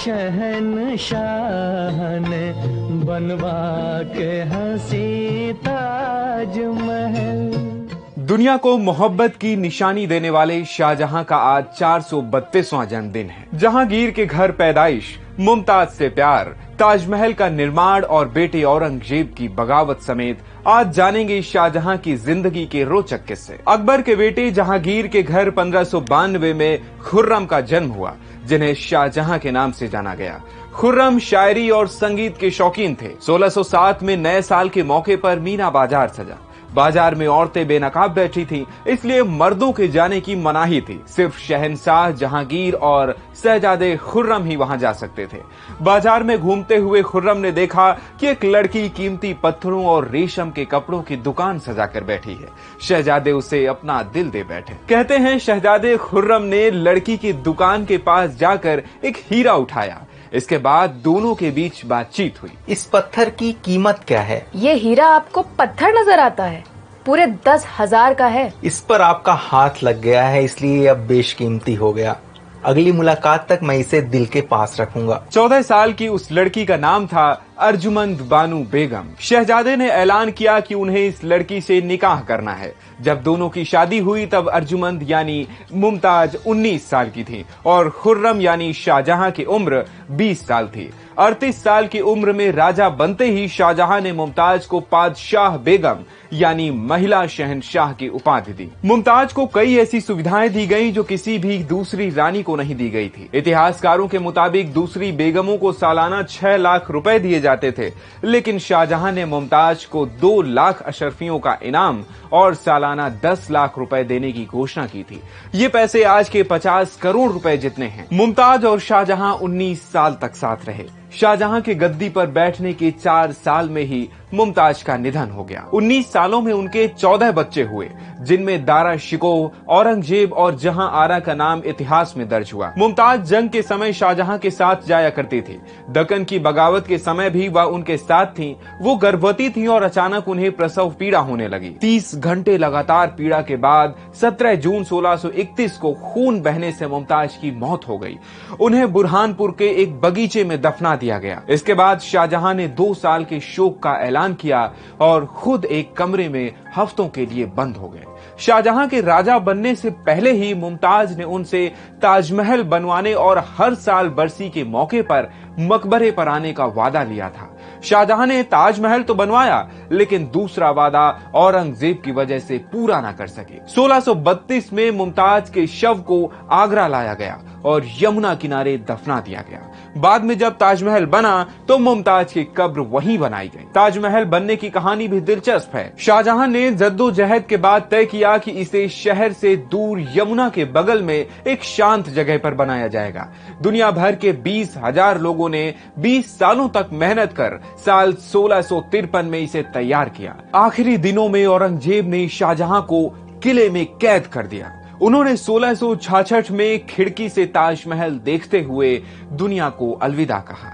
शहनशाह ने बनवा के हंसी ताजमहल। दुनिया को मोहब्बत की निशानी देने वाले शाहजहां का आज 432वां जन्मदिन है। जहांगीर के घर पैदाइश, मुमताज से प्यार, ताजमहल का निर्माण और बेटे औरंगजेब की बगावत समेत आज जानेंगे शाहजहां की जिंदगी के रोचक किस्से। अकबर के बेटे जहांगीर के घर 1592 में खुर्रम का जन्म हुआ, जिन्हें शाहजहां के नाम से जाना गया। खुर्रम शायरी और संगीत के शौकीन थे। 1607 में नए साल के मौके पर मीना बाजार सजा। बाजार में औरतें बेनकाब बैठी थीं, इसलिए मर्दों के जाने की मनाही थी। सिर्फ शहंशाह जहांगीर और शहजादे खुर्रम ही वहां जा सकते थे। बाजार में घूमते हुए खुर्रम ने देखा कि एक लड़की कीमती पत्थरों और रेशम के कपड़ों की दुकान सजाकर बैठी है। शहजादे उसे अपना दिल दे बैठे। कहते हैं शहजादे खुर्रम ने लड़की की दुकान के पास जाकर एक हीरा उठाया। इसके बाद दोनों के बीच बातचीत हुई। इस पत्थर की कीमत क्या है? ये हीरा आपको पत्थर नजर आता है, पूरे 10,000 का है। इस पर आपका हाथ लग गया है, इसलिए अब बेशकीमती हो गया। अगली मुलाकात तक मैं इसे दिल के पास रखूंगा। 14 साल की उस लड़की का नाम था अर्जुमंद बानू बेगम। शहजादे ने ऐलान किया कि उन्हें इस लड़की से निकाह करना है। जब दोनों की शादी हुई तब अर्जुमंद यानी मुमताज 19 साल की थी और खुर्रम यानी शाहजहां की उम्र 20 साल थी। 38 साल की उम्र में राजा बनते ही शाहजहां ने मुमताज को पादशाह बेगम यानी महिला शहंशाह की उपाधि दी। मुमताज को कई ऐसी सुविधाएं दी गईं जो किसी भी दूसरी रानी को नहीं दी गई थी। इतिहासकारों के मुताबिक दूसरी बेगमों को सालाना 6 लाख रुपए दिए जाते थे, लेकिन शाहजहां ने मुमताज को 2 लाख अशरफियों का इनाम और सालाना 10 लाख रुपए देने की घोषणा की थी। ये पैसे आज के 50 करोड़ रुपए जितने हैं। मुमताज और शाहजहां 19 साल तक साथ रहे। शाहजहां के गद्दी पर बैठने के 4 साल में ही मुमताज का निधन हो गया। 19 सालों में उनके 14 बच्चे हुए, जिनमें दारा शिकोह, औरंगजेब और जहां आरा का नाम इतिहास में दर्ज हुआ। मुमताज जंग के समय शाहजहां के साथ जाया करती थी। दक्कन की बगावत के समय भी वह उनके साथ थीं। वो गर्भवती थीं और अचानक उन्हें प्रसव पीड़ा होने लगी। 30 घंटे लगातार पीड़ा के बाद 17 जून 1631 को खून बहने से मुमताज की मौत हो गई। उन्हें बुरहानपुर के एक बगीचे में दफना दिया गया। इसके बाद शाहजहां ने 2 साल के शोक का ऐलान किया और खुद एक कमरे में हफ्तों के लिए बंद हो गए। शाहजहां के राजा बनने से पहले ही मुमताज ने उनसे ताजमहल बनवाने और हर साल बरसी के मौके पर मकबरे पर आने का वादा लिया था। शाहजहां ने ताजमहल तो बनवाया, लेकिन दूसरा वादा औरंगजेब की वजह से पूरा ना कर सके। 1632 में मुमताज के शव को आगरा लाया गया और यमुना किनारे दफना दिया गया। बाद में जब ताजमहल बना तो मुमताज की कब्र वहीं बनाई गई। ताजमहल बनने की कहानी भी दिलचस्प है। शाहजहां ने जद्दोजहद के बाद तय किया कि इसे शहर से दूर यमुना के बगल में एक शांत जगह पर बनाया जाएगा। दुनिया भर के 20,000 लोगों ने 20 सालों तक मेहनत कर साल 1653 में इसे तैयार किया। आखिरी दिनों में औरंगजेब ने शाहजहां को किले में कैद कर दिया। उन्होंने 1666 में खिड़की से ताजमहल देखते हुए दुनिया को अलविदा कहा।